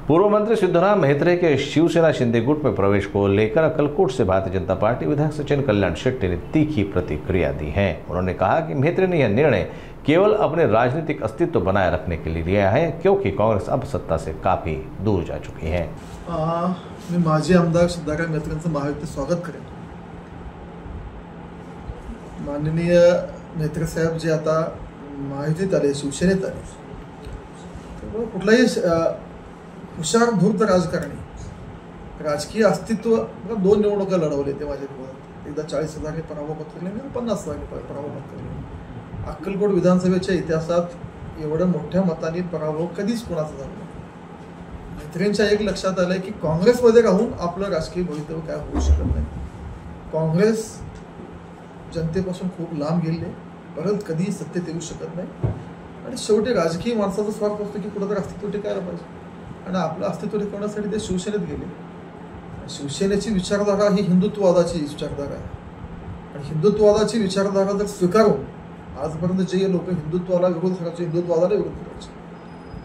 पूर्व मंत्री सिद्धराम म्हेत्रे के शिवसेना शिंदे गुट में प्रवेश को लेकर अक्कलकोट से भारतीय जनता पार्टी विधायक सचिन कल्याण शेट्टी ने तीखी प्रतिक्रिया दी है। उन्होंने कहा कि म्हेत्रे ने यह निर्णय केवल अपने राजनीतिक अस्तित्व बनाए रखने के लिए लिया है, क्योंकि कांग्रेस अब सत्ता से काफी दूर जा चुकी है। मी माजी आमदार सिद्धराम म्हेत्रेंचं महायुतीत स्वागत करेन। माननीय म्हेत्रे साहेब जे आता महायुतीत आले, शिवसेनेत आले, तर कुठलाही हुशार धूर्त राजकारणी राजकीय अस्तित्व दोन निवडणुका लढवले ते माझ्या विरोधात। एकदा 40,000 पराभव पत्करले आणि 50,000 पराभव पत्करले। अक्कलकोट विधानसभेच्या इतिहासात एवढ्या मोठ्या मताने पराभव कधीच कोणाचा झाला नाही। म्हेत्रेंच्या एक लक्षात आलंय की काँग्रेसमध्ये राहून आपलं राजकीय भवितव्य काय होऊ शकत नाही। काँग्रेस जनतेपासून खूप लांब गेले, परत कधी सत्तेत येऊ शकत नाही आणि शेवटी राजकीय माणसाचा स्वार्थ असतो की कुठेतरी अस्तित्व टिकायला पाहिजे आणि आपलं अस्तित्व टिकवण्यासाठी ते शिवसेनेत गेले। शिवसेनेची विचारधारा ही हिंदुत्ववादाची विचारधारा आहे आणि हिंदुत्ववादाची विचारधारा जर स्वीकारून आजपर्यंत जे लोक हिंदुत्वाला विरोध करायचे, हिंदुत्ववादाला विरोध करायचे,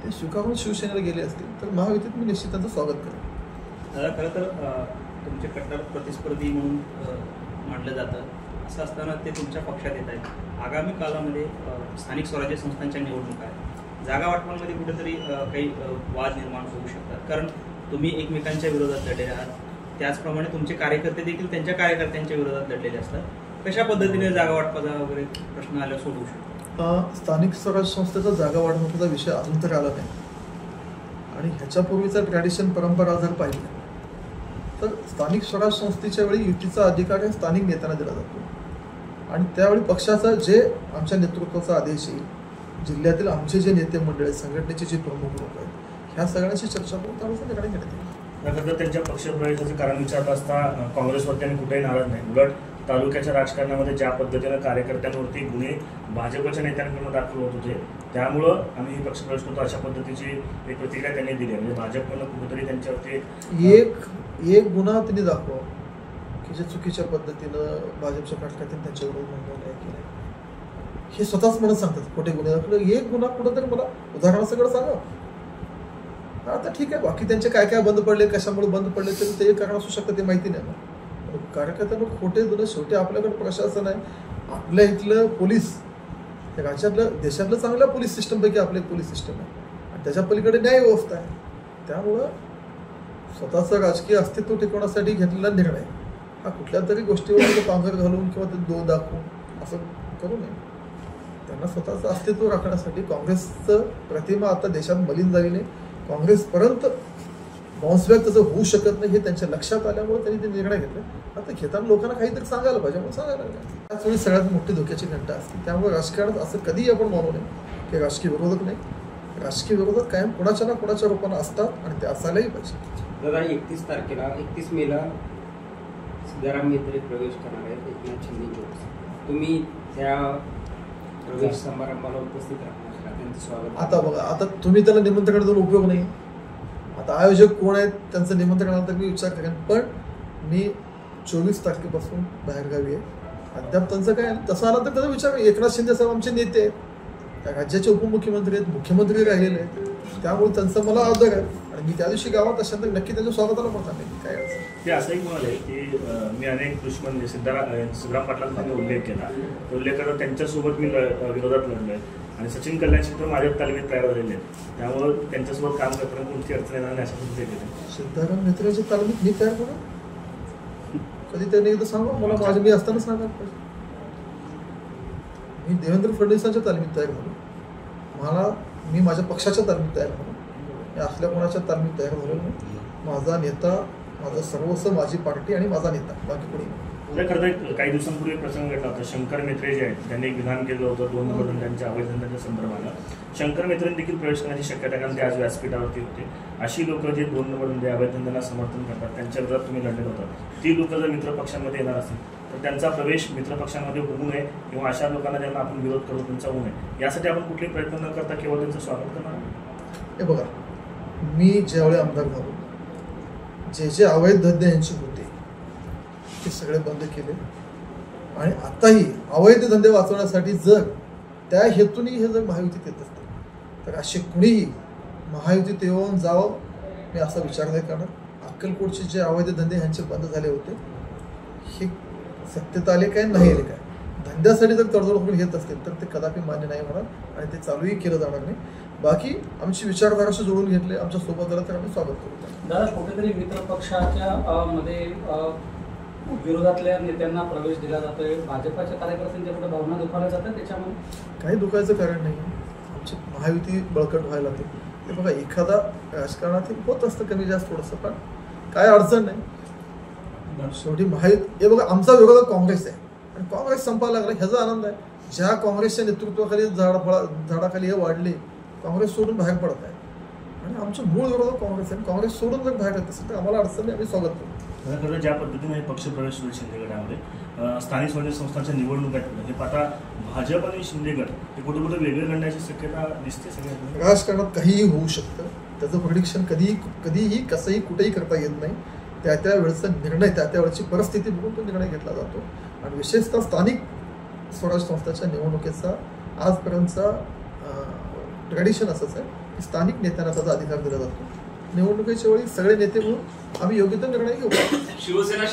ते स्वीकारून शिवसेनेला गेले असतील तर महायुतीत मी निश्चित त्यांचं स्वागत करेन। खरं तर तुमचे कट्टर प्रतिस्पर्धी म्हणून मानलं जातं, असं असताना ते तुमच्या पक्षात येत आहेत। आगामी काळामध्ये स्थानिक स्वराज्य संस्थांच्या निवडणुका आहेत, जागा वाटपांमध्ये कुठेतरी काही वाद निर्माण होऊ शकतात, कारण तुम्ही एकमेकांच्या विरोधात लढलेले आहात। त्याचप्रमाणे तुमचे कार्यकर्ते देखील त्यांच्या कार्यकर्त्यांच्या विरोधात लढलेले असतात। कशा पद्धतीने जागा वाटपाचा वगैरे प्रश्न आल्यावर सोडवू शकतो? स्थानिक स्वराज्य संस्थेचा जागा वाटपाचा विषय अजून तरी आला नाही आणि ह्याच्यापूर्वीचा ट्रॅडिशन परंपरा जर पाहिली तर स्थानिक स्वराज्य संस्थेच्या वेळी युतीचा अधिकार हे स्थानिक नेत्यांना दिला जातो आणि त्यावेळी पक्षाचा जे आमच्या नेतृत्वाचा आदेश येईल, जिल्ह्यातील आमचे जे नेते मंडळ, संघटनेचे जे प्रमुख लोक आहेत, ह्या सगळ्यांची चर्चा करून त्यानुसार निर्णय घेण्यात येईल। त्यांच्या पक्षप्रवेशाचे कारण विचारत असता काँग्रेसवरती आणि कुठेही नाराज नाही, उलट तालुक्याच्या राजकारणामध्ये ज्या पद्धतीनं कार्यकर्त्यांवरती गुन्हे भाजपच्या नेत्यांकडून दाखल होत होते, त्यामुळं आम्ही पक्षप्रवेश करतो अशा पद्धतीची एक प्रतिक्रिया त्यांनी दिली आहे। म्हणजे भाजपनं कुठेतरी त्यांच्यावरती एक गुन्हा त्यांनी दाखवा की जे चुकीच्या पद्धतीनं भाजपच्या कार्यकर्त्यांनी त्यांच्या विरोधात नोंदवला केला, हे स्वतःच म्हणत सांगतात खोटे गुन्हे दाखल। एक गुन्हा कुठंतरी मला उदाहरणासकट सांगा। आता ठीक आहे, बाकी त्यांचे काय काय बंद पडले, कशामुळे बंद पडले तरी ते कारण असू शकतं, ते माहिती नाही मला। कार्यकर्त्यांना खोटे गुन्हे, शेवटी आपल्याकडे प्रशासन आहे, आपल्या इथलं पोलीस राज्यातलं देशातलं चांगल्या पोलीस सिस्टमपैकी आपलं एक पोलीस सिस्टम आहे आणि त्याच्या पलीकडे न्याय व्यवस्था आहे। त्यामुळं स्वतःचं राजकीय अस्तित्व टिकवण्यासाठी घेतलेला निर्णय हा कुठल्या तरी गोष्टीवर पांघर घालून किंवा ते दोन दाखवून असं करू नये। त्यांना स्वतःचं अस्तित्व राखण्यासाठी काँग्रेसचं प्रतिमा आता देशात मलिन झाली नाही, काँग्रेसपर्यंत बाउन्सबॅक त्याचं होऊ शकत नाही हे त्यांच्या लक्षात आल्यामुळे त्यांनी ते निर्णय घेतले। आता घेताना लोकांना काहीतरी सांगायला पाहिजे म्हणून सांगायला लागले। त्याचवेळी सगळ्यात मोठी धोक्याची घंटा असते, त्यामुळे राजकारणात असं कधीही आपण मानू नये की राजकीय विरोधक नाही। राजकीय विरोधक कायम कोणाच्या ना कोणाच्या रूपानं असतात आणि ते असायलाही पाहिजे। दादा 31 मेला सिद्धराम म्हेत्रे प्रवेश करणार आहेत एकनाथ शिंदे। तुम्ही त्या प्रवेश समारंभाला उपस्थित राहणार, त्यांचं स्वागत। आता बघा, आता तुम्ही त्याला निमंत्रण देऊन उपयोग नाही। आता आयोजक कोण आहेत त्यांचं निमंत्रण आलं तर मी विचार करेन, पण मी 24 तारखेपासून बाहेरगावी आहे। अद्याप त्यांचं काय तसं आलं तर त्याचा विचार। एकनाथ शिंदे साहेब आमचे नेते आहेत, राज्याचे उपमुख्यमंत्री आहेत, मुख्यमंत्री राहिलेले आहेत, त्यामुळे त्यांचं मला आदर आहे आणि मी त्या दिवशी गावात असेल नक्की त्यांच्या स्वागताला पण नाही काय असेल। ते असंही म्हणाले की मी अनेक दुश्मन सिद्धराम पाटलांचा उल्लेख केला, उल्लेख करत त्यांच्यासोबत मी विरोधात लढलोय आणि सचिन कल्याण शेट्टी माझ्या तालमीत तयार झालेले आहेत, त्यामुळे त्यांच्यासोबत काम करताना कोणती अडचण येणार नाही अशा पद्धतीने सिद्धराम म्हेत्रेच्या तालमीत मी तयार करू कधी त्यांनी एकदा सांगा मला, माझ्या मी असताना सांगा पाहिजे। मी देवेंद्र फडणवीसांच्या तालमीत तयार झालो, मी माझ्या पक्षाच्या तालमीत तयार झालो, मी असल्या कोणाच्या तालमीत तयार झालो नाही। माझा नेता, माझं सर्वस्व माझी पार्टी आणि माझा नेता, बाकी कोणी नाही। खरं काही दिवसांपूर्वी प्रसंग घडला होता, शंकर म्हेत्रे जे आहेत त्यांनी एक विधान केलं होतं 2 नंबर धंद्यांच्या अवैध धंद्यांच्या संदर्भात। शंकर म्हेत्रेंनी देखील प्रवेश करण्याची शक्यता, कारण ते आज व्यासपीठावरती होते। अशी लोक जे 2 नंबर धंदे अवैध धंद्यांना समर्थन करतात त्यांच्या विरोधात तुम्ही लढले होता, ती लोक जर मित्रपक्षांमध्ये येणार असेल तर त्यांचा प्रवेश मित्रपक्षांमध्ये होऊ नये किंवा अशा लोकांना ज्यांना आपण विरोध करू त्यांचा होऊ नये यासाठी आपण कुठलेही प्रयत्न न करता केवळ त्यांचं स्वागत करणार। हे बघा, मी ज्यावेळी आमदार झालो जे अवैध धंदे यांचे होते ते सगळे बंद केले आणि आताही अवैध धंदे वाचवण्यासाठी जर त्या हेतूने हे जर महायुतीत येत असतील तर असे कुणीही महायुतीत येऊन जावं मी असा विचार नाही करणार। अक्कलकोटचे जे अवैध धंदे ह्यांचे बंद झाले होते, हे सत्तेत आले काय नाही आले काय, धंद्यासाठी जर तडजोड करून घेत असतील तर ते कदापि मान्य नाही होणार आणि ते चालूही केलं जाणार नाही। बाकी आमची विचारधाराशी जोडून घेतले, आमच्या सोबत झालं तर आम्ही स्वागत करू। दादा, कुठेतरी मित्र पक्षाच्या मध्ये विरोधातल्या नेत्यांना प्रवेश दिला जातोय, भाजपाच्या कार्यकर्त्यांच्या कुठे भावना दुखावल्या जातात, त्याच्यामुळे काही दुखायचं कारण नाही। आमची महायुती बळकट व्हायला लागते ते बघा, एखादा राजकारणात होत असतं कमी जास्त थोडंसं, पण काय अडचण नाही। शेवटी महायुती, हे बघा आमचा विरोध काँग्रेस आहे आणि काँग्रेस संपायला लागला ह्याचा आनंद आहे। ज्या काँग्रेसच्या नेतृत्वाखाली झाडाखाली हे वाढले, काँग्रेस सोडून बाहेर पडत आहे आणि आमचं मूळ विरोध काँग्रेस आहे। काँग्रेस सोडून जर बाहेर येत असेल तर आम्हाला अडचण नाही, आम्ही स्वागत करू। खरं ज्या पद्धतीने हे पक्ष प्रवेश होईल शिंदे गटामध्ये, स्थानिक स्वराज्य संस्थांच्या निवडणूक आहेत, हे पाहता भाजप आणि शिंदे गट हे कुठे कुठे वेगळे लढण्याची शक्यता दिसते सगळ्यांना। राजकारणात काहीही होऊ शकतं, त्याचं प्रेडिक्शन कधीही कसंही कुठेही करता येत नाही। त्या वेळेचा निर्णय, त्या वेळेची परिस्थिती बघून तो निर्णय घेतला जातो आणि विशेषतः स्थानिक स्वराज्य संस्थांच्या निवडणुकीचा आजपर्यंतचा ट्रेडिशन असंच आहे की स्थानिक नेत्यांना त्याचा अधिकार दिला जातो। निवडणुकीच्या वेळी सगळे नेते म्हणून आम्ही योग्य तो निर्णय घेऊ। शिवसेना